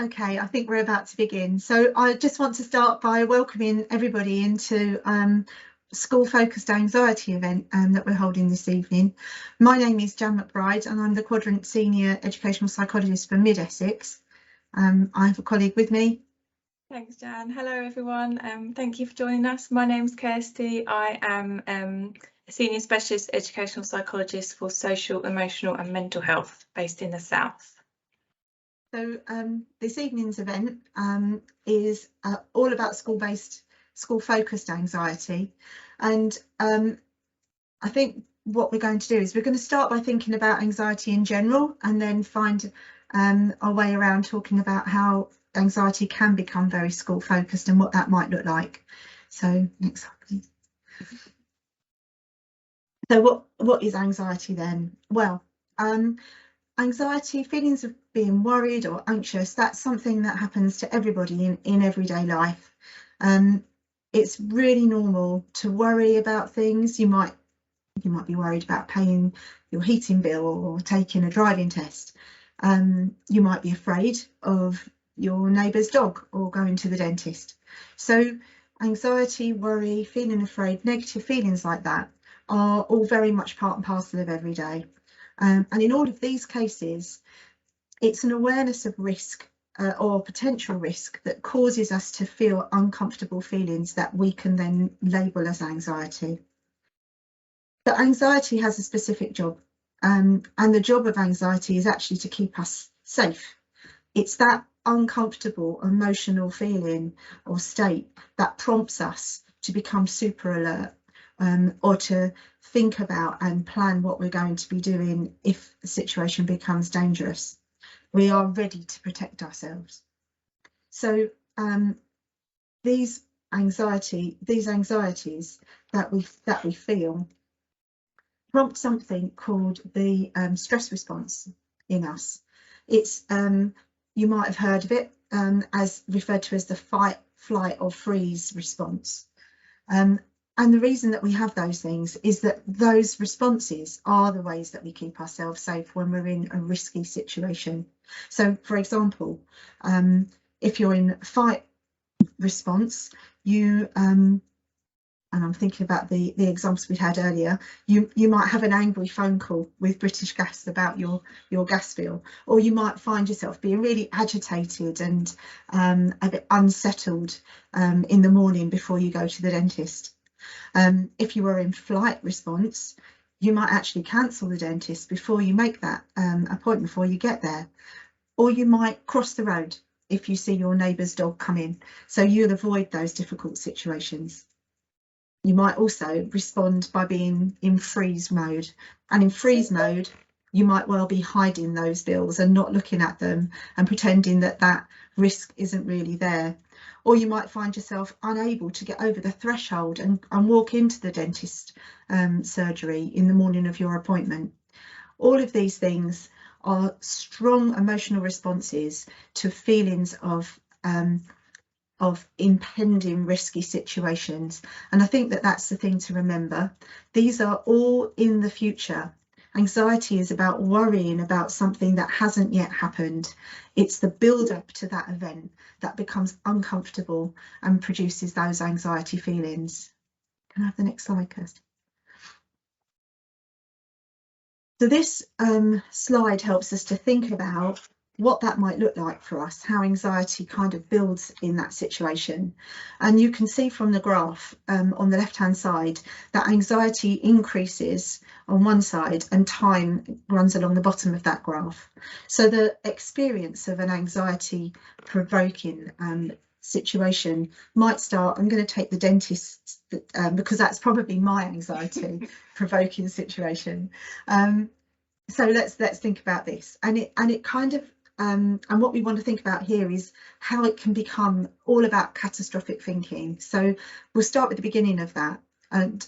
Okay, I think we're about to begin. So I just want to start by welcoming everybody into school focused anxiety event that we're holding this evening. My name is Jan McBride and I'm the Quadrant Senior Educational Psychologist for Mid Essex. I have a colleague with me. Thanks, Jan. Hello, everyone. Thank you for joining us. My name's Kirsty. I am a Senior Specialist Educational Psychologist for Social, Emotional and Mental Health based in the South. So this evening's event is all about school-focused anxiety. And I think what we're going to do is we're going to start by thinking about anxiety in general and then find our way around talking about how anxiety can become very school focused and what that might look like. So next slide, please. So what is anxiety then? Well, anxiety, feelings of being worried or anxious, that's something that happens to everybody in everyday life. It's really normal to worry about things. You might be worried about paying your heating bill or taking a driving test. You might be afraid of your neighbour's dog or going to the dentist. So anxiety, worry, feeling afraid, negative feelings like that are all very much part and parcel of every day. And in all of these cases, it's an awareness of risk or potential risk that causes us to feel uncomfortable feelings that we can then label as anxiety. But anxiety has a specific job, and the job of anxiety is actually to keep us safe. It's that uncomfortable emotional feeling or state that prompts us to become super alert or to think about and plan what we're going to be doing if the situation becomes dangerous. We are ready to protect ourselves. So these anxieties that we feel prompt something called the stress response in us. It's you might have heard of it as referred to as the fight, flight or freeze response. And the reason that we have those things is that those responses are the ways that we keep ourselves safe when we're in a risky situation. So, for example, if you're in fight response, you and I'm thinking about the examples we had earlier, you might have an angry phone call with British Gas about your gas bill, or you might find yourself being really agitated and a bit unsettled in the morning before you go to the dentist. If you were in flight response, you might actually cancel the dentist before you make that appointment, before you get there, or you might cross the road if you see your neighbour's dog come in, so you'll avoid those difficult situations. You might also respond by being in freeze mode, and in freeze mode you might well be hiding those bills and not looking at them and pretending that that risk isn't really there. Or you might find yourself unable to get over the threshold and walk into the dentist surgery in the morning of your appointment. All of these things are strong emotional responses to feelings of impending risky situations. And I think that that's the thing to remember. These are all in the future. Anxiety is about worrying about something that hasn't yet happened. It's the build up to that event that becomes uncomfortable and produces those anxiety feelings. Can I have the next slide, Kirsty? So this slide helps us to think about what that might look like for us, how anxiety kind of builds in that situation. And you can see from the graph on the left hand side that anxiety increases on one side and time runs along the bottom of that graph. So the experience of an anxiety provoking situation might start, I'm going to take the dentist because that's probably my anxiety provoking situation. So let's think about this, and it kind of and what we want to think about here is how it can become all about catastrophic thinking. So we'll start with the beginning of that. And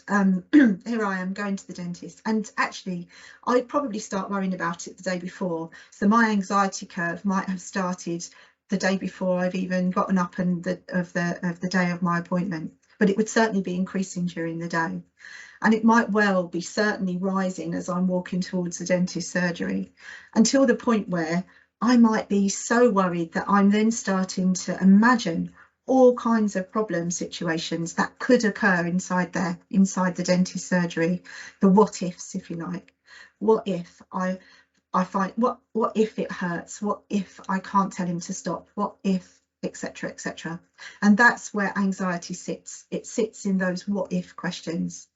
here I am going to the dentist, and actually I'd probably start worrying about it the day before. So my anxiety curve might have started the day before I've even gotten up and of the day of my appointment, but it would certainly be increasing during the day. And it might well be certainly rising as I'm walking towards the dentist surgery, until the point where I might be so worried that I'm then starting to imagine all kinds of problem situations that could occur inside the dentist surgery, the what ifs, if you like. What if I find, what if it hurts? What if I can't tell him to stop? What if, etc., etc. And that's where anxiety sits. It sits in those what if questions.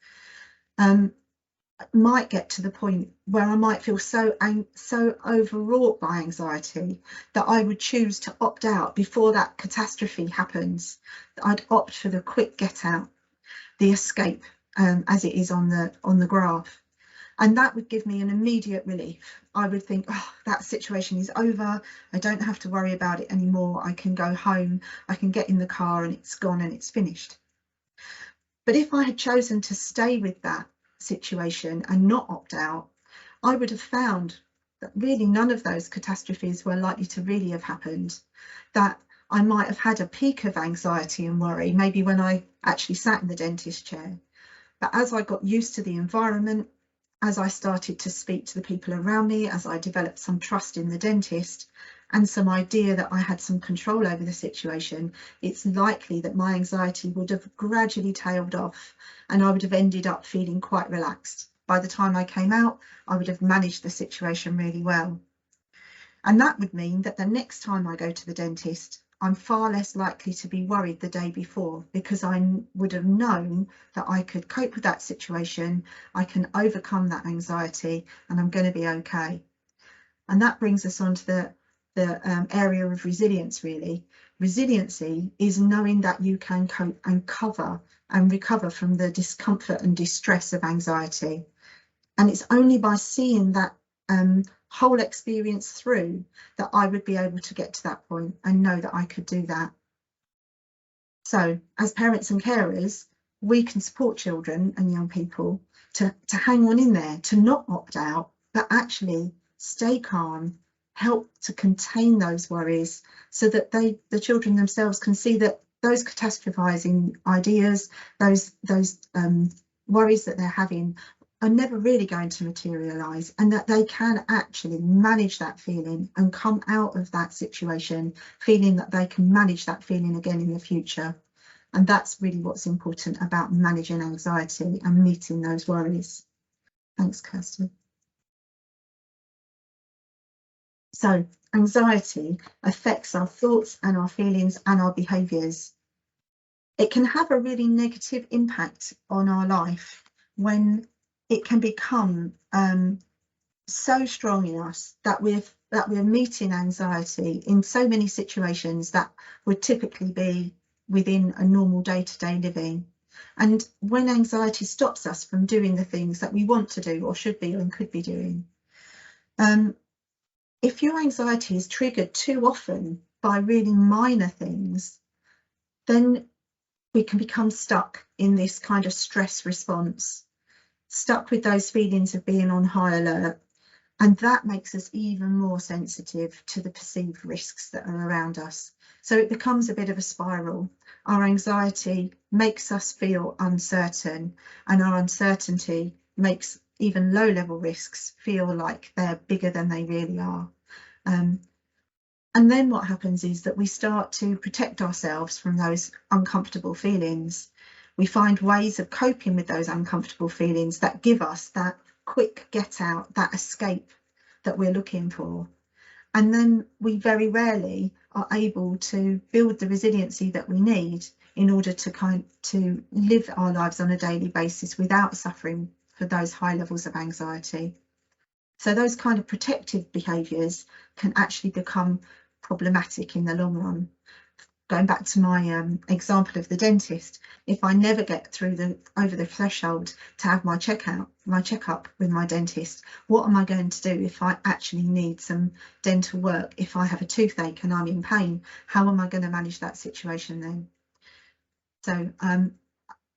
Might get to the point where I might feel so overwrought by anxiety that I would choose to opt out before that catastrophe happens. I'd opt for the quick get out, the escape, as it is on the graph. And that would give me an immediate relief. I would think, oh, that situation is over. I don't have to worry about it anymore. I can go home, I can get in the car and it's gone and it's finished. But if I had chosen to stay with that situation and not opt out, I would have found that really none of those catastrophes were likely to really have happened, that I might have had a peak of anxiety and worry, maybe when I actually sat in the dentist chair. But as I got used to the environment, as I started to speak to the people around me, as I developed some trust in the dentist and some idea that I had some control over the situation, it's likely that my anxiety would have gradually tailed off and I would have ended up feeling quite relaxed. By the time I came out, I would have managed the situation really well. And that would mean that the next time I go to the dentist, I'm far less likely to be worried the day before, because I would have known that I could cope with that situation, I can overcome that anxiety, and I'm going to be okay. And that brings us on to the area of resilience, really. Resiliency is knowing that you can cope and cover and recover from the discomfort and distress of anxiety. And it's only by seeing that whole experience through that I would be able to get to that point and know that I could do that. So as parents and carers, we can support children and young people to hang on in there, to not opt out, but actually stay calm, help to contain those worries so that the children themselves can see that those catastrophizing ideas, those worries that they're having are never really going to materialize, and that they can actually manage that feeling and come out of that situation feeling that they can manage that feeling again in the future. And that's really what's important about managing anxiety and meeting those worries. Thanks, Kirsty. So anxiety affects our thoughts and our feelings and our behaviours. It can have a really negative impact on our life when it can become so strong in us that we're meeting anxiety in so many situations that would typically be within a normal day-to-day living. And when anxiety stops us from doing the things that we want to do or should be and could be doing. If your anxiety is triggered too often by really minor things, then we can become stuck in this kind of stress response, stuck with those feelings of being on high alert. And that makes us even more sensitive to the perceived risks that are around us. So it becomes a bit of a spiral. Our anxiety makes us feel uncertain, and our uncertainty makes even low-level risks feel like they're bigger than they really are. And then what happens is that we start to protect ourselves from those uncomfortable feelings. We find ways of coping with those uncomfortable feelings that give us that quick get out, that escape that we're looking for. And then we very rarely are able to build the resiliency that we need in order to live our lives on a daily basis without suffering for those high levels of anxiety. So those kind of protective behaviours can actually become problematic in the long run. Going back to my example of the dentist, if I never get through over the threshold to have my checkup with my dentist, what am I going to do if I actually need some dental work? If I have a toothache and I'm in pain, how am I going to manage that situation then? So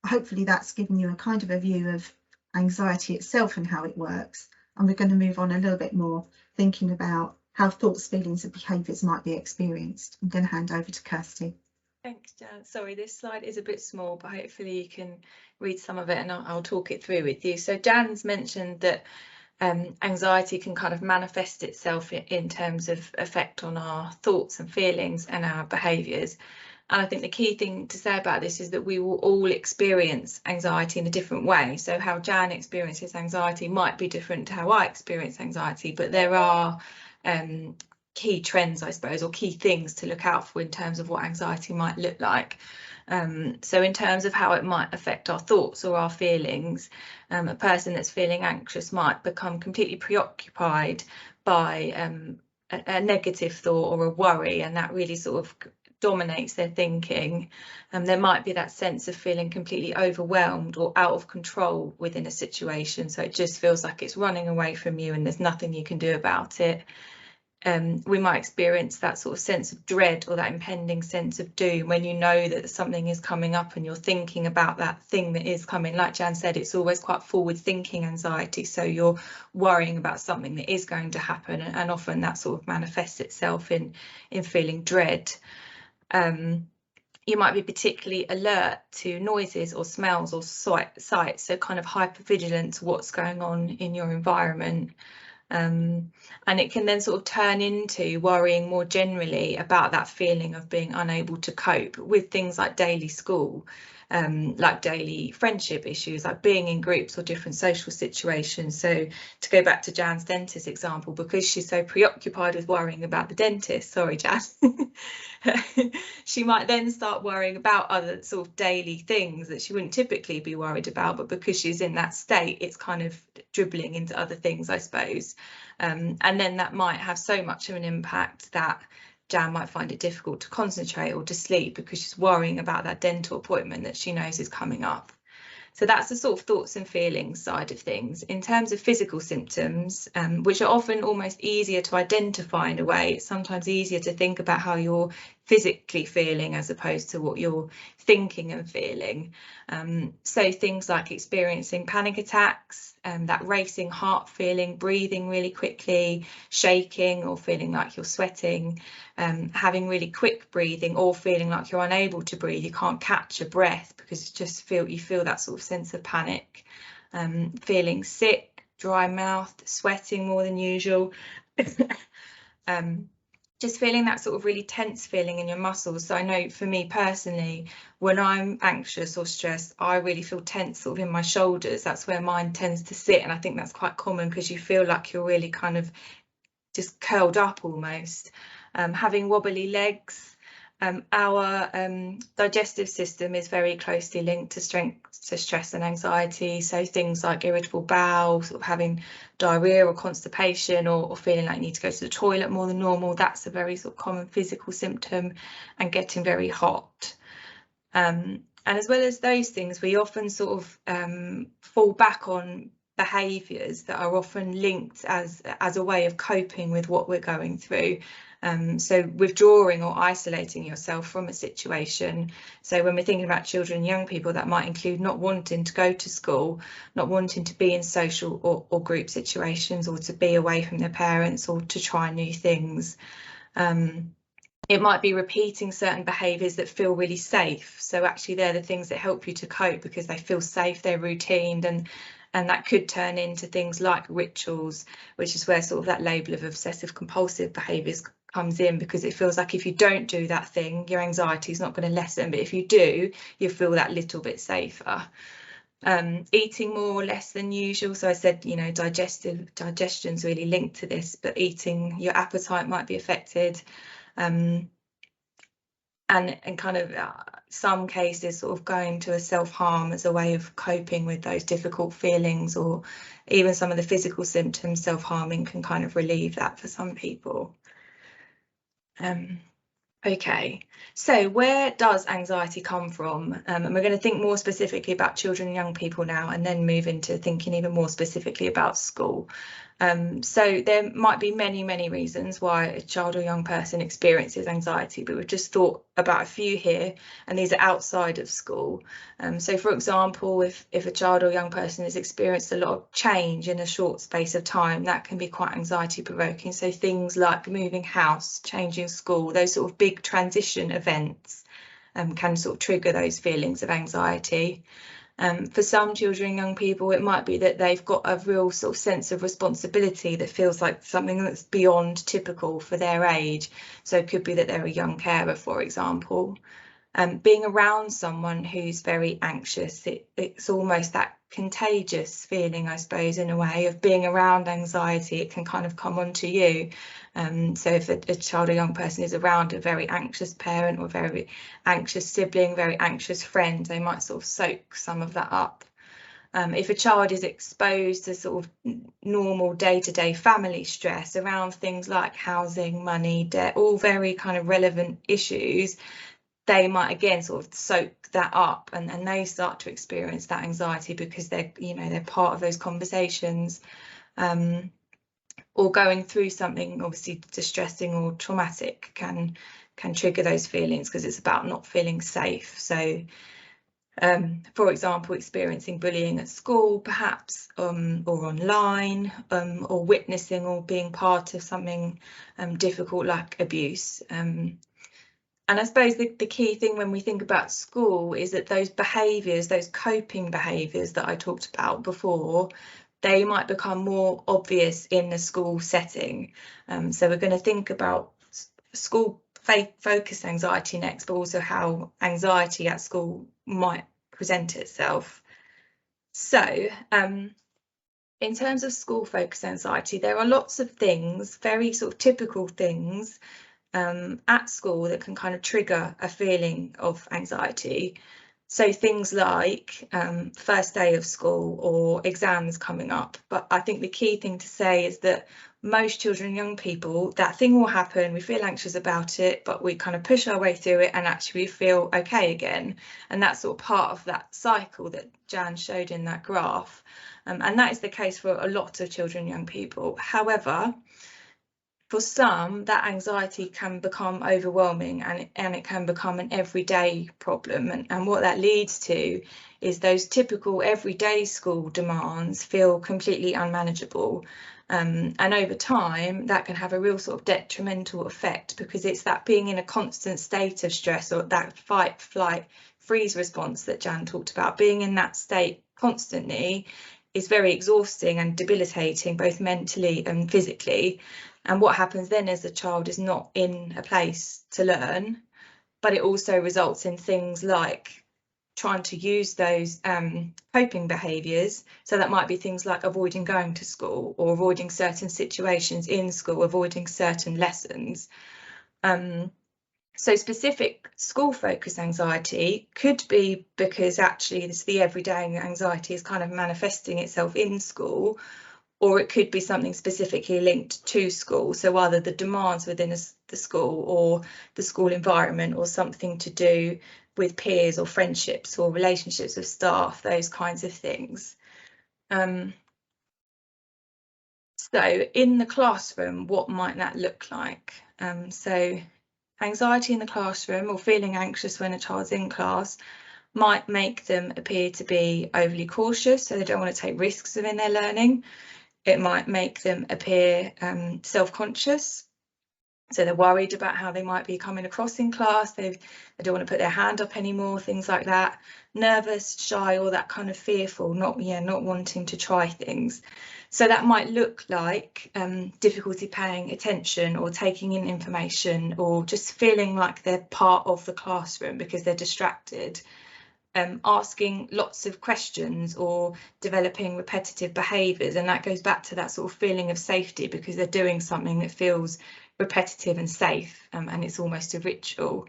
hopefully that's given you a kind of a view of anxiety itself and how it works. And we're going to move on a little bit more, thinking about how thoughts, feelings and behaviours might be experienced. I'm going to hand over to Kirsty. Thanks, Jan. Sorry, this slide is a bit small, but hopefully you can read some of it and I'll talk it through with you. So Jan's mentioned that anxiety can kind of manifest itself in terms of effect on our thoughts and feelings and our behaviours. And I think the key thing to say about this is that we will all experience anxiety in a different way. So how Jan experiences anxiety might be different to how I experience anxiety, but there are key trends, I suppose, or key things to look out for in terms of what anxiety might look like. So in terms of how it might affect our thoughts or our feelings, a person that's feeling anxious might become completely preoccupied by a negative thought or a worry, and that really sort of dominates their thinking. There might be that sense of feeling completely overwhelmed or out of control within a situation, so it just feels like it's running away from you and there's nothing you can do about it. We might experience that sort of sense of dread or that impending sense of doom when you know that something is coming up and you're thinking about that thing that is coming. Like Jan said, it's always quite forward thinking anxiety, so you're worrying about something that is going to happen, and often that sort of manifests itself in feeling dread. You might be particularly alert to noises or smells or sights, so kind of hypervigilant to what's going on in your environment. And it can then sort of turn into worrying more generally about that feeling of being unable to cope with things like daily school, like daily friendship issues, like being in groups or different social situations. So to go back to Jan's dentist example, because she's so preoccupied with worrying about the dentist, sorry Jan, she might then start worrying about other sort of daily things that she wouldn't typically be worried about, but because she's in that state, it's kind of dribbling into other things, I suppose. And then that might have so much of an impact that Jan might find it difficult to concentrate or to sleep because she's worrying about that dental appointment that she knows is coming up. So that's the sort of thoughts and feelings side of things. In terms of physical symptoms, which are often almost easier to identify in a way, it's sometimes easier to think about how you're physically feeling as opposed to what you're thinking and feeling. So things like experiencing panic attacks, that racing heart feeling, breathing really quickly, shaking or feeling like you're sweating, having really quick breathing or feeling like you're unable to breathe, you can't catch a breath because you feel that sort of sense of panic, feeling sick, dry mouth, sweating more than usual, just feeling that sort of really tense feeling in your muscles. So I know for me personally, when I'm anxious or stressed, I really feel tense sort of in my shoulders. That's where mine tends to sit, and I think that's quite common because you feel like you're really kind of just curled up almost. Having wobbly legs. Our digestive system is very closely linked to stress and anxiety. So things like irritable bowel, sort of having diarrhea or constipation, or feeling like you need to go to the toilet more than normal, that's a very sort of common physical symptom, and getting very hot. And as well as those things, we often sort of fall back on behaviours that are often linked as a way of coping with what we're going through. So withdrawing or isolating yourself from a situation. So when we're thinking about children and young people, that might include not wanting to go to school, not wanting to be in social or group situations, or to be away from their parents, or to try new things. It might be repeating certain behaviours that feel really safe. So actually they're the things that help you to cope because they feel safe, they're routine, and that could turn into things like rituals, which is where sort of that label of obsessive compulsive behaviours comes in, because it feels like if you don't do that thing, your anxiety is not going to lessen, but if you do, you feel that little bit safer. Eating more or less than usual. So I said, you know, digestion's really linked to this, but eating, your appetite might be affected. And kind of some cases sort of going to a self-harm as a way of coping with those difficult feelings, or even some of the physical symptoms, self-harming can kind of relieve that for some people. Okay, so where does anxiety come from? And we're going to think more specifically about children and young people now, and then move into thinking even more specifically about school. So there might be many reasons why a child or young person experiences anxiety, but we've just thought about a few here, and these are outside of school. So for example, if a child or young person has experienced a lot of change in a short space of time, that can be quite anxiety provoking. So things like moving house, changing school, those sort of big transition events can sort of trigger those feelings of anxiety. For some children and young people, it might be that they've got a real sort of sense of responsibility that feels like something that's beyond typical for their age. So it could be that they're a young carer, for example. Being around someone who's very anxious, it's almost that contagious feeling, I suppose, in a way, of being around anxiety. It can kind of come onto you. So if a child or young person is around a very anxious parent or very anxious sibling, very anxious friend, they might sort of soak some of that up. If a child is exposed to sort of normal day-to-day family stress around things like housing, money, debt, all very kind of relevant issues, they might again sort of soak that up, and they start to experience that anxiety because they're part of those conversations, or going through something obviously distressing or traumatic can trigger those feelings because it's about not feeling safe. So for example, experiencing bullying at school perhaps, or online, or witnessing or being part of something difficult like abuse. And I suppose the key thing when we think about school is that those behaviours, those coping behaviours that I talked about before, they might become more obvious in the school setting. So we're going to think about school focused anxiety next, but also how anxiety at school might present itself. So in terms of school focused anxiety, there are lots of things, very sort of typical things at school that can kind of trigger a feeling of anxiety. So things like first day of school or exams coming up. But I think the key thing to say is that most children and young people, that thing will happen, we feel anxious about it, but we kind of push our way through it and actually feel okay again. And that's sort of part of that cycle that Jan showed in that graph. And that is the case for a lot of children and young people. However, for some, that anxiety can become overwhelming and it can become an everyday problem. And what that leads to is those typical everyday school demands feel completely unmanageable. And over time, that can have a real sort of detrimental effect because it's that being in a constant state of stress, or that fight, flight, freeze response that Jan talked about. Being in that state constantly is very exhausting and debilitating, both mentally and physically. And what happens then is the child is not in a place to learn, but it also results in things like trying to use those coping behaviours. So that might be things like avoiding going to school or avoiding certain situations in school, avoiding certain lessons. So specific school focused anxiety could be because actually it's the everyday anxiety is kind of manifesting itself in school, or it could be something specifically linked to school. So either the demands within the school or the school environment, or something to do with peers or friendships or relationships with staff, those kinds of things. So in the classroom, what might that look like? So anxiety in the classroom, or feeling anxious when a child's in class, might make them appear to be overly cautious, so they don't want to take risks within their learning. It might make them appear self-conscious, so they're worried about how they might be coming across in class. They don't want to put their hand up anymore, things like that. Nervous, shy, or that kind of fearful, not wanting to try things. So that might look like difficulty paying attention or taking in information, or just feeling like they're part of the classroom because they're distracted. Asking lots of questions or developing repetitive behaviours, and that goes back to that sort of feeling of safety because they're doing something that feels repetitive and safe, and it's almost a ritual.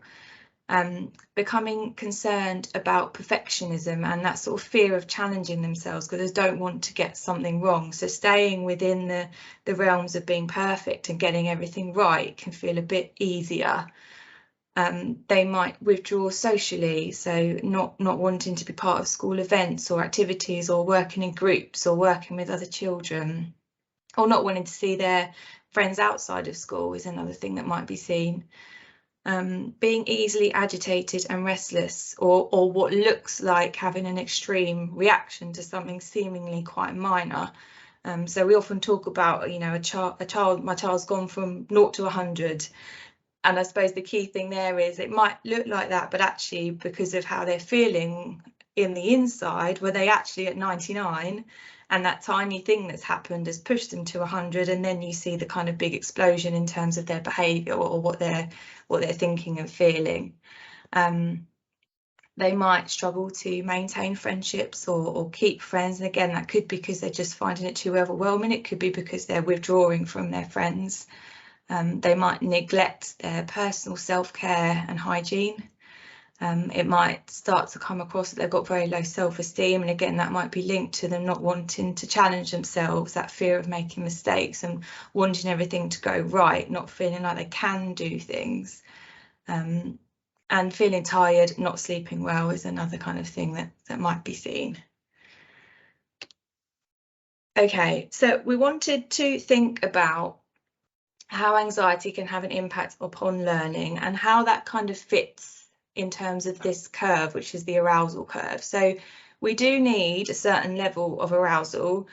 Becoming concerned about perfectionism and that sort of fear of challenging themselves because they don't want to get something wrong. So staying within the realms of being perfect and getting everything right can feel a bit easier. They might withdraw socially, so not wanting to be part of school events or activities, or working in groups or working with other children, or not wanting to see their friends outside of school is another thing that might be seen. Being easily agitated and restless, or what looks like having an extreme reaction to something seemingly quite minor. So we often talk about, my child's gone from 0 to 100. And I suppose the key thing there is it might look like that, but actually because of how they're feeling in the inside, were they actually at 99, and that tiny thing that's happened has pushed them to 100, and then you see the kind of big explosion in terms of their behaviour or what they're thinking and feeling. They might struggle to maintain friendships or keep friends, and again, that could be because they're just finding it too overwhelming. It could be because they're withdrawing from their friends. They might neglect their personal self-care and hygiene. It might start to come across that they've got very low self-esteem, and again, that might be linked to them not wanting to challenge themselves, that fear of making mistakes and wanting everything to go right, not feeling like they can do things. And feeling tired, not sleeping well is another kind of thing that might be seen. Okay, so we wanted to think about how anxiety can have an impact upon learning and how that kind of fits in terms of this curve, which is the arousal curve. So we do need a certain level of arousal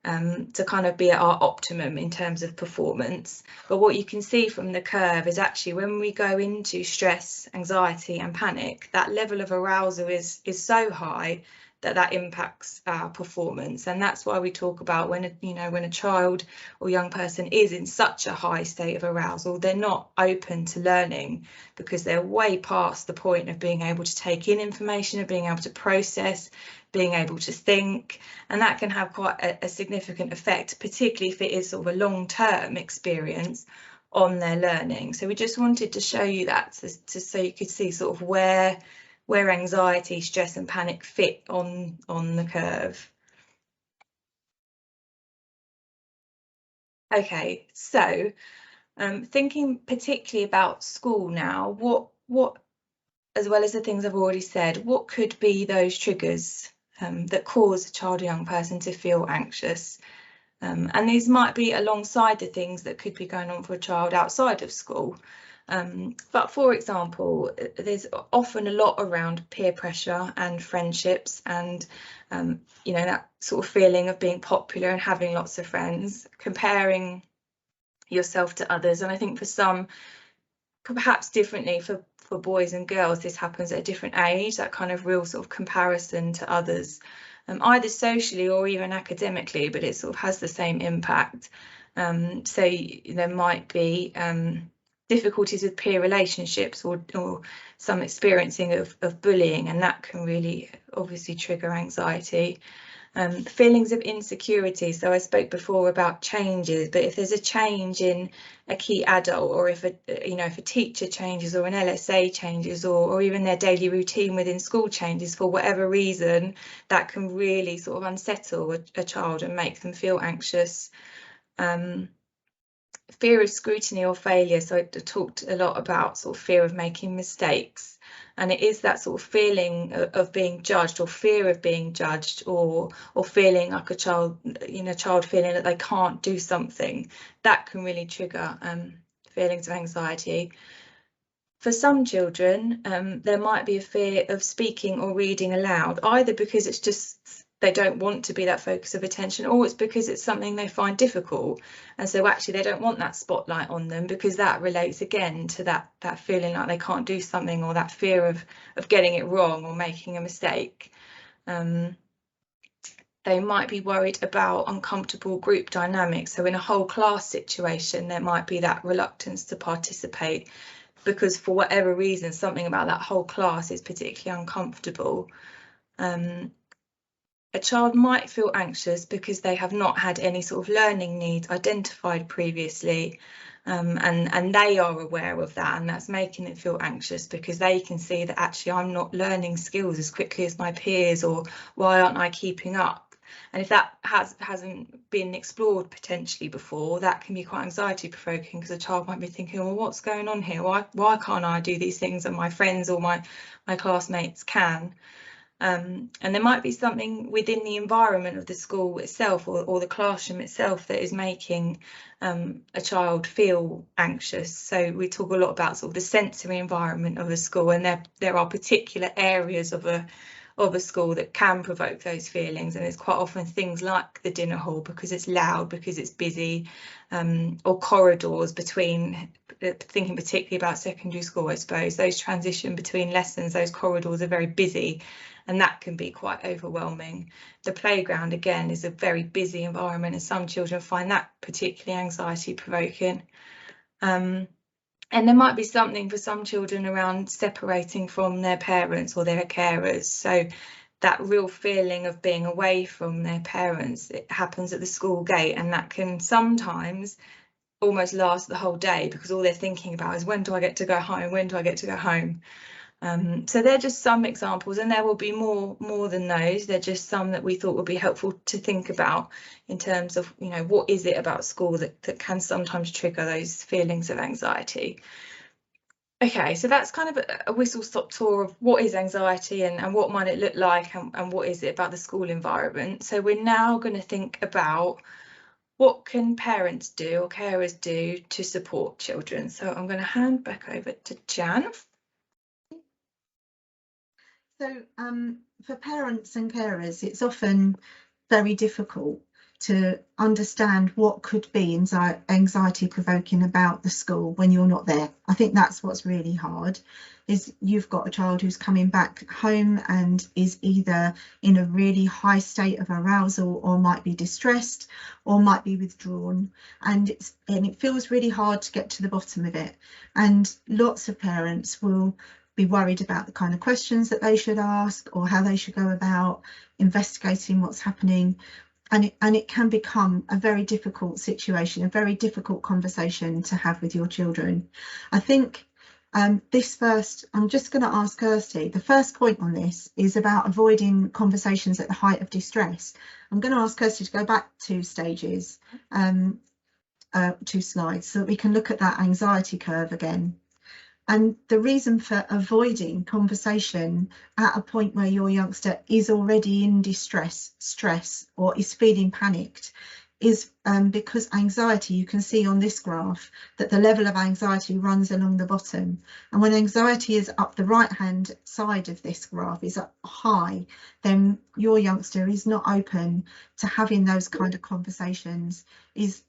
to kind of be at our optimum in terms of performance. But what you can see from the curve is actually when we go into stress, anxiety and panic, that level of arousal is so high that impacts our performance. And that's why we talk about when a child or young person is in such a high state of arousal, they're not open to learning because they're way past the point of being able to take in information, of being able to process, being able to think, and that can have quite a significant effect, particularly if it is sort of a long-term experience on their learning. So we just wanted to show you that so you could see sort of where anxiety, stress and panic fit on the curve. Okay, so thinking particularly about school now, what as well as the things I've already said, what could be those triggers that cause a child or young person to feel anxious? And these might be alongside the things that could be going on for a child outside of school. But for example, there's often a lot around peer pressure and friendships and, that sort of feeling of being popular and having lots of friends, comparing yourself to others. And I think for some, perhaps differently for boys and girls, this happens at a different age, that kind of real sort of comparison to others, either socially or even academically, but it sort of has the same impact. So there might be difficulties with peer relationships or some experiencing of bullying, and that can really obviously trigger anxiety. Feelings of insecurity. So I spoke before about changes, but if there's a change in a key adult, or if a teacher changes or an LSA changes, or even their daily routine within school changes for whatever reason, that can really sort of unsettle a child and make them feel anxious. Fear of scrutiny or failure. So I talked a lot about sort of fear of making mistakes, and it is that sort of feeling of being judged, or fear of being judged, or feeling like a child feeling that they can't do something, that can really trigger feelings of anxiety. For some children, there might be a fear of speaking or reading aloud, either because it's just they don't want to be that focus of attention, or it's because it's something they find difficult, and so actually they don't want that spotlight on them, because that relates again to that feeling like they can't do something, or that fear of getting it wrong or making a mistake. They might be worried about uncomfortable group dynamics. So in a whole class situation, there might be that reluctance to participate because for whatever reason, something about that whole class is particularly uncomfortable. A child might feel anxious because they have not had any sort of learning needs identified previously, and they are aware of that, and that's making them feel anxious because they can see that actually I'm not learning skills as quickly as my peers, or why aren't I keeping up? And if that hasn't been explored potentially before, that can be quite anxiety provoking, because a child might be thinking, well, what's going on here? Why can't I do these things and my friends or my classmates can? And there might be something within the environment of the school itself, or the classroom itself, that is making a child feel anxious. So we talk a lot about sort of the sensory environment of a school, and there are particular areas of of a school that can provoke those feelings, and it's quite often things like the dinner hall, because it's loud, because it's busy, or corridors between, thinking particularly about secondary school, I suppose, those transition between lessons, those corridors are very busy, and that can be quite overwhelming. The playground, again, is a very busy environment, and some children find that particularly anxiety provoking. And there might be something for some children around separating from their parents or their carers. So that real feeling of being away from their parents, it happens at the school gate, and that can sometimes almost last the whole day, because all they're thinking about is, when do I get to go home? When do I get to go home? So they're just some examples, and there will be more than those. They're just some that we thought would be helpful to think about in terms of, you know, what is it about school that can sometimes trigger those feelings of anxiety. Okay, so that's kind of a whistle-stop tour of what is anxiety and what might it look like, and what is it about the school environment. So we're now going to think about what can parents do or carers do to support children. So I'm going to hand back over to Jan. So for parents and carers, it's often very difficult to understand what could be anxiety provoking about the school when you're not there. I think that's what's really hard, is you've got a child who's coming back home and is either in a really high state of arousal, or might be distressed, or might be withdrawn, and it feels really hard to get to the bottom of it. And lots of parents will be worried about the kind of questions that they should ask, or how they should go about investigating what's happening. And it can become a very difficult situation, a very difficult conversation to have with your children. I think I'm just going to ask Kirsty, the first point on this is about avoiding conversations at the height of distress. I'm going to ask Kirsty to go back 2 stages, 2 slides, so that we can look at that anxiety curve again. And the reason for avoiding conversation at a point where your youngster is already in distress, stress, or is feeling panicked is because anxiety, you can see on this graph that the level of anxiety runs along the bottom. And when anxiety is up the right-hand side of this graph, is up high, then your youngster is not open to having those kind of conversations, is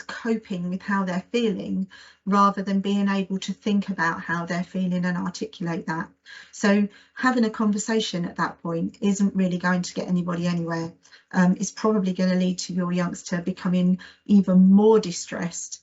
coping with how they're feeling, rather than being able to think about how they're feeling and articulate that. So having a conversation at that point isn't really going to get anybody anywhere. It's probably going to lead to your youngster becoming even more distressed,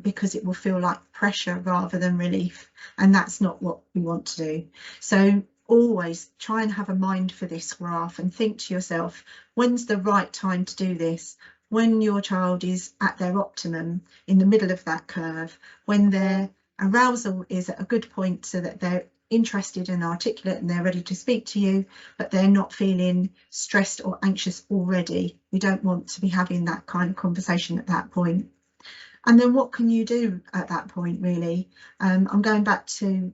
because it will feel like pressure rather than relief, and that's not what we want to do. So always try and have a mind for this graph and think to yourself, when's the right time to do this? When your child is at their optimum in the middle of that curve, when their arousal is at a good point so that they're interested and articulate and they're ready to speak to you, but they're not feeling stressed or anxious already. We don't want to be having that kind of conversation at that point. And then what can you do at that point, really? I'm going back to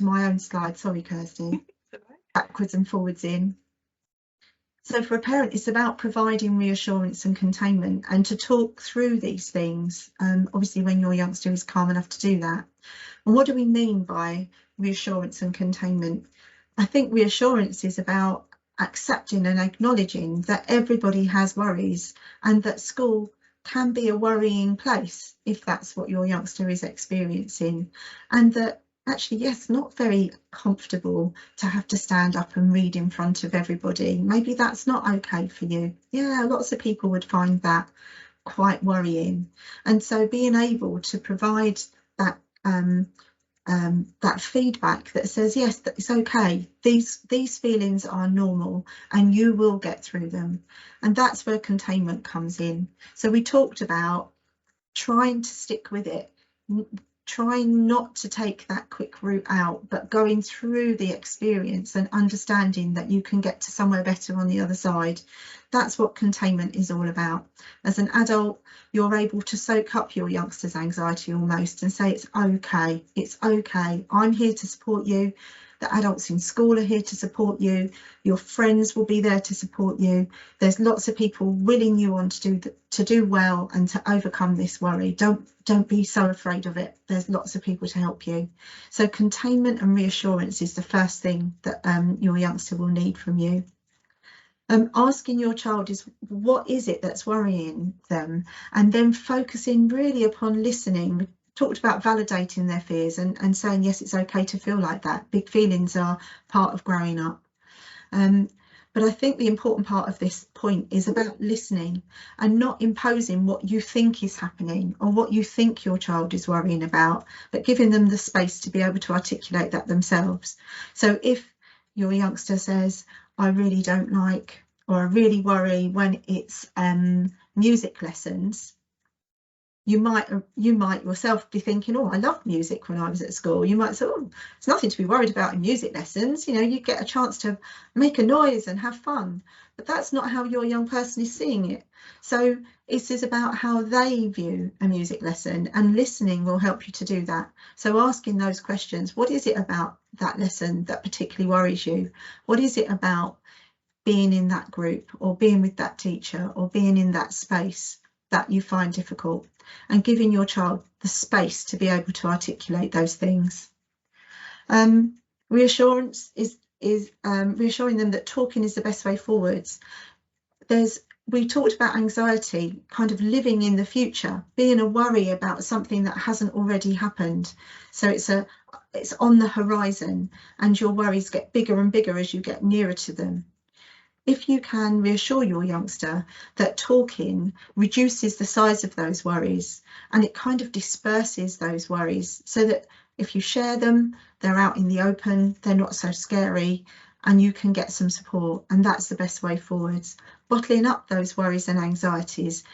my own slide. Sorry, Kirsty. Backwards and forwards in. So for a parent, it's about providing reassurance and containment, and to talk through these things, obviously when your youngster is calm enough to do that. And what do we mean by reassurance and containment? I think reassurance is about accepting and acknowledging that everybody has worries, and that school can be a worrying place if that's what your youngster is experiencing, and that actually, yes, not very comfortable to have to stand up and read in front of everybody. Maybe that's not okay for you. Yeah, lots of people would find that quite worrying. And so being able to provide that that feedback that says, yes, that it's okay, these feelings are normal and you will get through them. And that's where containment comes in. So we talked about trying to stick with it, trying not to take that quick route out, but going through the experience and understanding that you can get to somewhere better on the other side. That's what containment is all about. As an adult, you're able to soak up your youngster's anxiety almost and say, it's okay, I'm here to support you. The adults in school are here to support you. Your friends will be there to support you. There's lots of people willing you on to do well and to overcome this worry. Don't be so afraid of it. There's lots of people to help you. So containment and reassurance is the first thing that your youngster will need from you. Asking your child is, what is it that's worrying them? And then focusing really upon listening. We talked about validating their fears and saying, yes, it's okay to feel like that. Big feelings are part of growing up. But I think the important part of this point is about listening and not imposing what you think is happening or what you think your child is worrying about, but giving them the space to be able to articulate that themselves. So if your youngster says, I really don't like, or I really worry when it's music lessons, you might yourself be thinking, oh, I loved music when I was at school. You might say, oh, it's nothing to be worried about in music lessons. You know, you get a chance to make a noise and have fun. But that's not how your young person is seeing it. So it is about how they view a music lesson, and listening will help you to do that. So asking those questions, what is it about that lesson that particularly worries you? What is it about being in that group, or being with that teacher, or being in that space that you find difficult? And giving your child the space to be able to articulate those things. Reassurance is reassuring them that talking is the best way forwards. We talked about anxiety, kind of living in the future, being a worry about something that hasn't already happened. So it's on the horizon, and your worries get bigger and bigger as you get nearer to them. If you can reassure your youngster that talking reduces the size of those worries, and it kind of disperses those worries, so that if you share them, they're out in the open, they're not so scary, and you can get some support, and that's the best way forwards. Bottling up those worries and anxieties,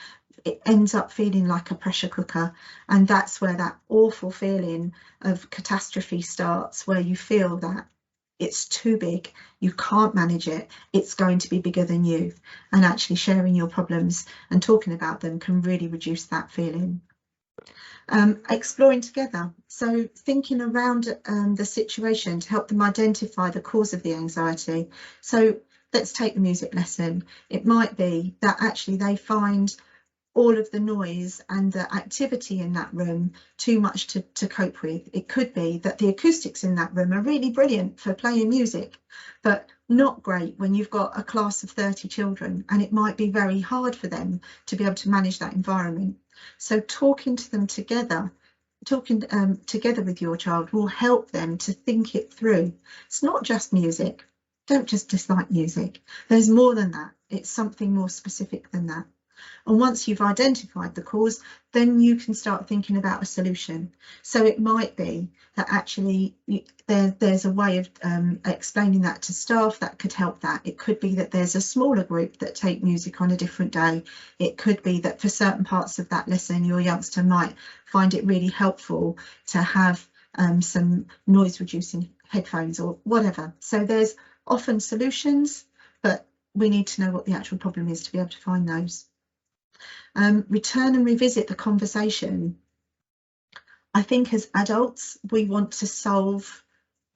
it ends up feeling like a pressure cooker, and that's where that awful feeling of catastrophe starts, where you feel that it's too big, you can't manage it, it's going to be bigger than you. And actually sharing your problems and talking about them can really reduce that feeling. Exploring together, so thinking around the situation to help them identify the cause of the anxiety. So let's take the music lesson. It might be that actually they find all of the noise and the activity in that room too much to cope with. It could be that the acoustics in that room are really brilliant for playing music, but not great when you've got a class of 30 children, and it might be very hard for them to be able to manage that environment. So talking to them together, together with your child will help them to think it through. It's not just music. Don't just dislike music. There's more than that. It's something more specific than that. And once you've identified the cause, then you can start thinking about a solution. So it might be that actually there's a way of explaining that to staff that could help that. It could be that there's a smaller group that take music on a different day. It could be that for certain parts of that lesson, your youngster might find it really helpful to have some noise reducing headphones or whatever. So there's often solutions, but we need to know what the actual problem is to be able to find those. Return and revisit the conversation. I think as adults, we want to solve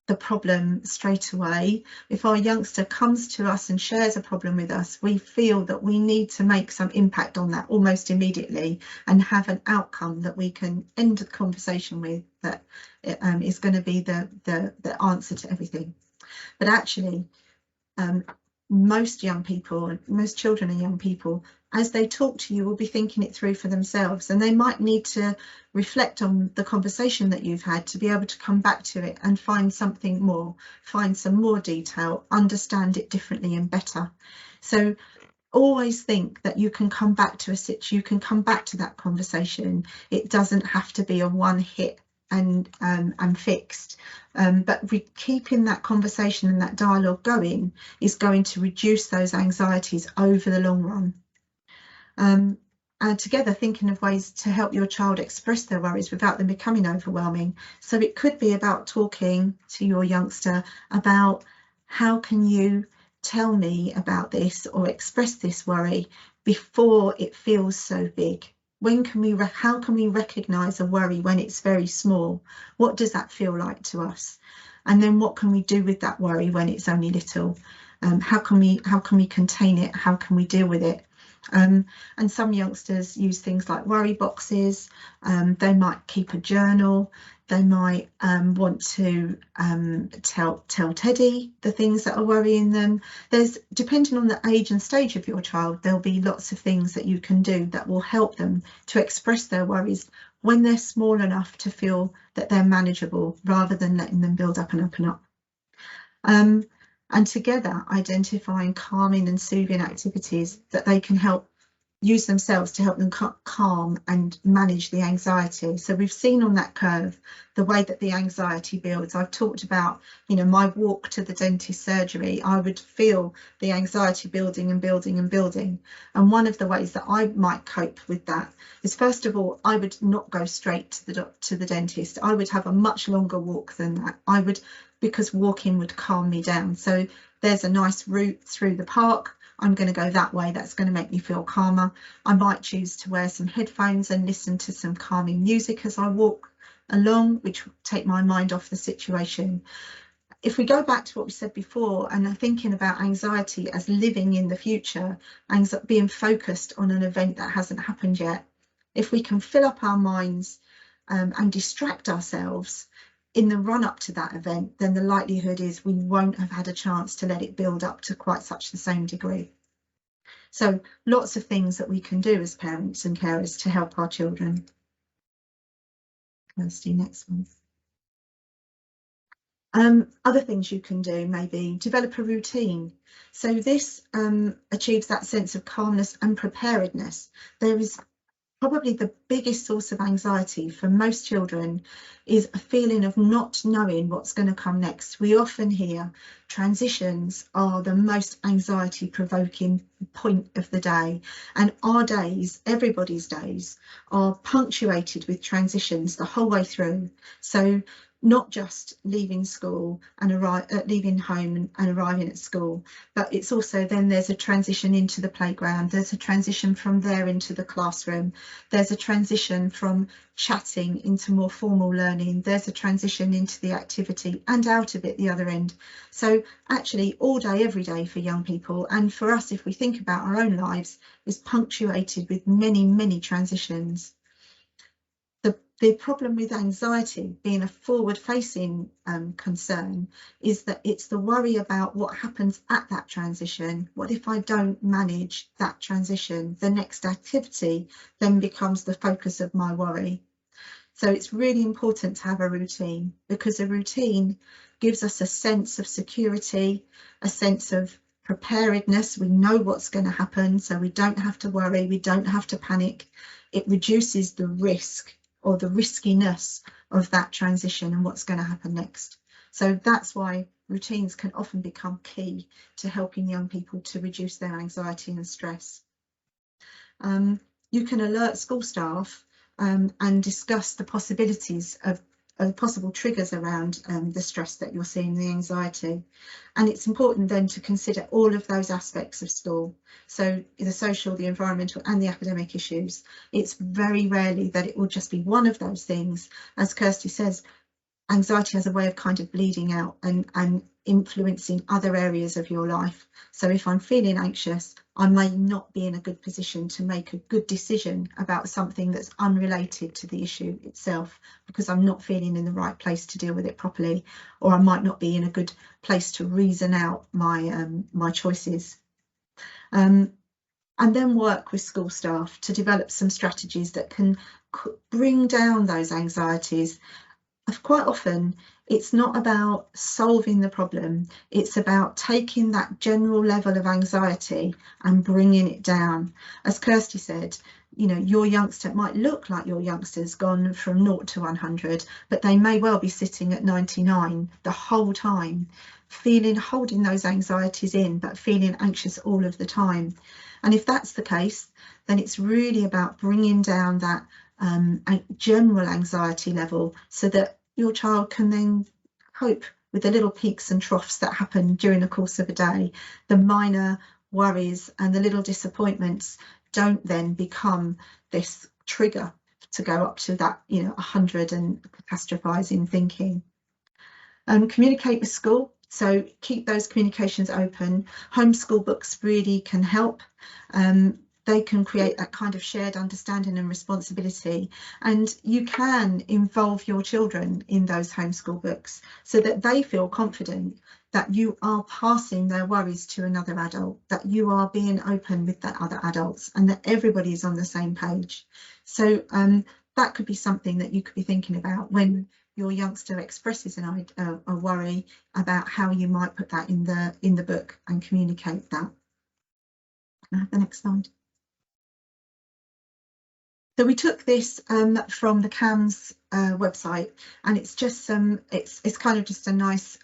the problem straight away. If our youngster comes to us and shares a problem with us, we feel that we need to make some impact on that almost immediately and have an outcome that we can end the conversation with, that is going to be the answer to everything. But actually, most young people, most children and young people, as they talk to you, will be thinking it through for themselves, and they might need to reflect on the conversation that you've had to be able to come back to it and find something more, find some more detail, understand it differently and better. So always think that you can come back to you can come back to that conversation. It doesn't have to be a one hit and fixed, but keeping that conversation and that dialogue going is going to reduce those anxieties over the long run. And together thinking of ways to help your child express their worries without them becoming overwhelming. So it could be about talking to your youngster about, how can you tell me about this or express this worry before it feels so big? How can we recognise a worry when it's very small? What does that feel like to us? And then what can we do with that worry when it's only little? How can we contain it? How can we deal with it? And some youngsters use things like worry boxes. They might keep a journal. They might want to tell Teddy the things that are worrying them. Depending on the age and stage of your child, there'll be lots of things that you can do that will help them to express their worries when they're small enough to feel that they're manageable, rather than letting them build up and up and up. And together identifying calming and soothing activities that they can use themselves to help them calm and manage the anxiety. So we've seen on that curve the way that the anxiety builds. I've talked about, my walk to the dentist surgery. I would feel the anxiety building and building and building. And one of the ways that I might cope with that is, first of all, I would not go straight to the dentist. I would have a much longer walk than that. Because walking would calm me down. So there's a nice route through the park. I'm going to go that way. That's going to make me feel calmer. I might choose to wear some headphones and listen to some calming music as I walk along, which will take my mind off the situation. If we go back to what we said before and are thinking about anxiety as living in the future, being focused on an event that hasn't happened yet, if we can fill up our minds and distract ourselves in the run up to that event, then the likelihood is we won't have had a chance to let it build up to quite such the same degree. So lots of things that we can do as parents and carers to help our children. Let's do next one. Other things you can do, maybe develop a routine. So this achieves that sense of calmness and preparedness. There is probably the biggest source of anxiety for most children is a feeling of not knowing what's going to come next. We often hear transitions are the most anxiety provoking point of the day, and our days, everybody's days, are punctuated with transitions the whole way through. So not just leaving school and leaving home and arriving at school, but it's also then there's a transition into the playground, there's a transition from there into the classroom, there's a transition from chatting into more formal learning, there's a transition into the activity and out of it the other end. So actually all day, every day for young people, and for us, if we think about our own lives, is punctuated with many, many transitions. The problem with anxiety being a forward-facing concern is that it's the worry about what happens at that transition. What if I don't manage that transition? The next activity then becomes the focus of my worry. So it's really important to have a routine, because a routine gives us a sense of security, a sense of preparedness. We know what's going to happen, so we don't have to worry, we don't have to panic. It reduces the risk or the riskiness of that transition and what's going to happen next. So that's why routines can often become key to helping young people to reduce their anxiety and stress. You can alert school staff and discuss the possibilities of possible triggers around the stress that you're seeing, the anxiety. And it's important then to consider all of those aspects of school. So the social, the environmental and the academic issues. It's very rarely that it will just be one of those things. As Kirsty says, anxiety has a way of kind of bleeding out and influencing other areas of your life. So if I'm feeling anxious, I may not be in a good position to make a good decision about something that's unrelated to the issue itself, because I'm not feeling in the right place to deal with it properly, or I might not be in a good place to reason out my choices. And then work with school staff to develop some strategies that can bring down those anxieties. Quite often it's not about solving the problem, it's about taking that general level of anxiety and bringing it down. As Kirsty said, your youngster might look like your youngster's gone from 0 to 100, but they may well be sitting at 99 the whole time, holding those anxieties in, but feeling anxious all of the time. And if that's the case, then it's really about bringing down that general anxiety level so that your child can then cope with the little peaks and troughs that happen during the course of a day. The minor worries and the little disappointments don't then become this trigger to go up to that 100 and catastrophizing thinking. Communicate with school, so keep those communications open. Homeschool books really can help. They can create that kind of shared understanding and responsibility, and you can involve your children in those homeschool books so that they feel confident that you are passing their worries to another adult, that you are being open with the other adults, and that everybody is on the same page. So that could be something that you could be thinking about when your youngster expresses a worry about how you might put that in the book and communicate that. Can I have the next slide? So we took this from the CAMS website, and it's just it's kind of just a nice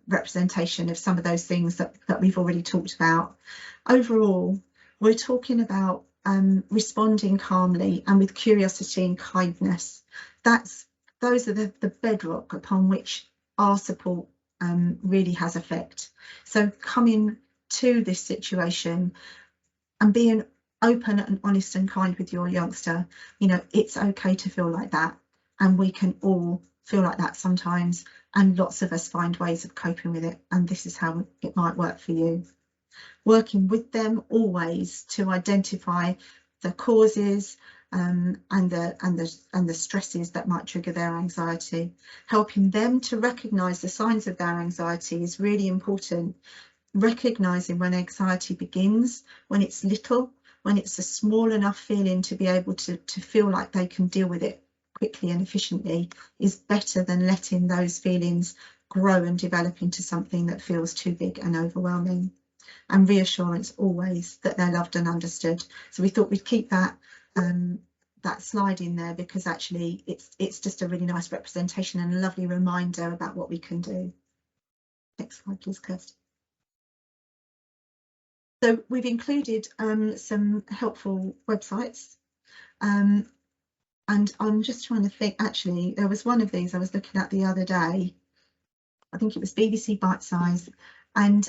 representation of some of those things that we've already talked about. Overall, we're talking about responding calmly and with curiosity and kindness. Those are the bedrock upon which our support really has effect. So coming to this situation and being open and honest and kind with your youngster, you know, it's okay to feel like that, and we can all feel like that sometimes, and lots of us find ways of coping with it, and this is how it might work for you. Working with them always to identify the causes and the stresses that might trigger their anxiety. Helping them to recognise the signs of their anxiety is really important. Recognising when anxiety begins, when it's little, when it's a small enough feeling to be able to feel like they can deal with it quickly and efficiently, is better than letting those feelings grow and develop into something that feels too big and overwhelming. And reassurance always that they're loved and understood. So we thought we'd keep that that slide in there because actually it's just a really nice representation and a lovely reminder about what we can do. Next slide, please, Kirsty. So we've included some helpful websites, and I'm just trying to think, actually there was one of these I was looking at the other day, I think it was BBC Bite Size, and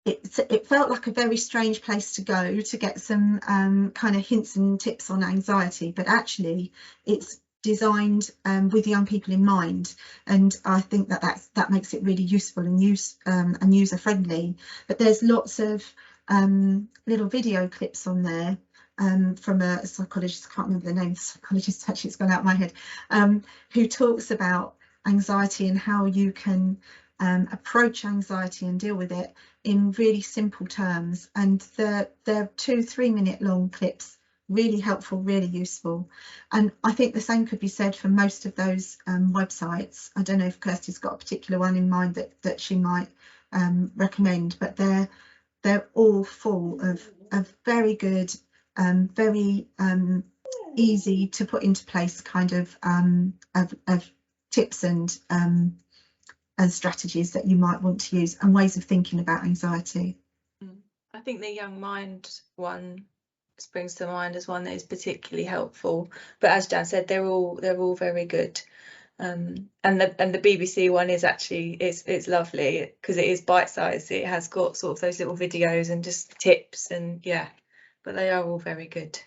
it felt like a very strange place to go to get some kind of hints and tips on anxiety, but actually it's designed with young people in mind, and I think that makes it really useful and user friendly. But there's lots of little video clips on there from a psychologist, I can't remember the name of the psychologist, actually it's gone out of my head, who talks about anxiety and how you can approach anxiety and deal with it in really simple terms, and they're 2-3 minute long clips, really helpful, really useful. And I think the same could be said for most of those websites. I don't know if Kirsty's got a particular one in mind that she might recommend, but they're all full of very good, very easy to put into place kind of tips and strategies that you might want to use and ways of thinking about anxiety. I think the Young Mind one springs to mind as one that is particularly helpful, but as Jan said, they're all very good. And the BBC one is actually it's lovely because it is bite-sized. It has got sort of those little videos and just tips, and yeah, but they are all very good.